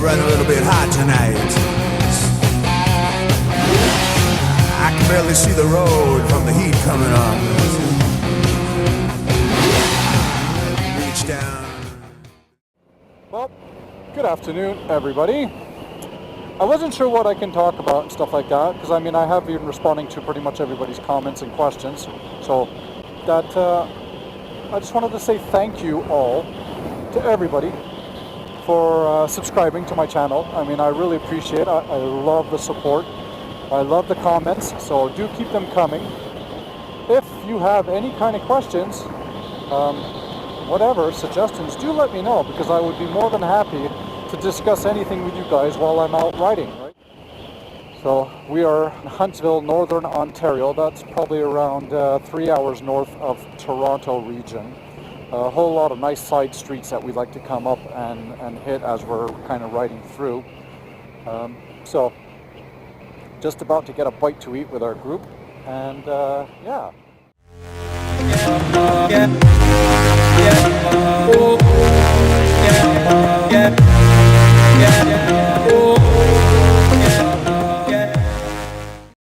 running a little bit hot tonight. I can barely see the road from the heat coming on. Reach down. Well, good afternoon, everybody. I wasn't sure what I can talk about and stuff like that, because I mean I have been responding to pretty much everybody's comments and questions. So that I just wanted to say thank you all to everybody for subscribing to my channel. I mean, I really appreciate it. I love the support. I love the comments, so do keep them coming. If you have any kind of questions, whatever, suggestions, do let me know, because I would be more than happy to discuss anything with you guys while I'm out riding, right? So we are in Huntsville, Northern Ontario. That's probably around 3 hours north of Toronto region. A whole lot of nice side streets that we like to come up and hit as we're kind of riding through. So just about to get a bite to eat with our group, and yeah.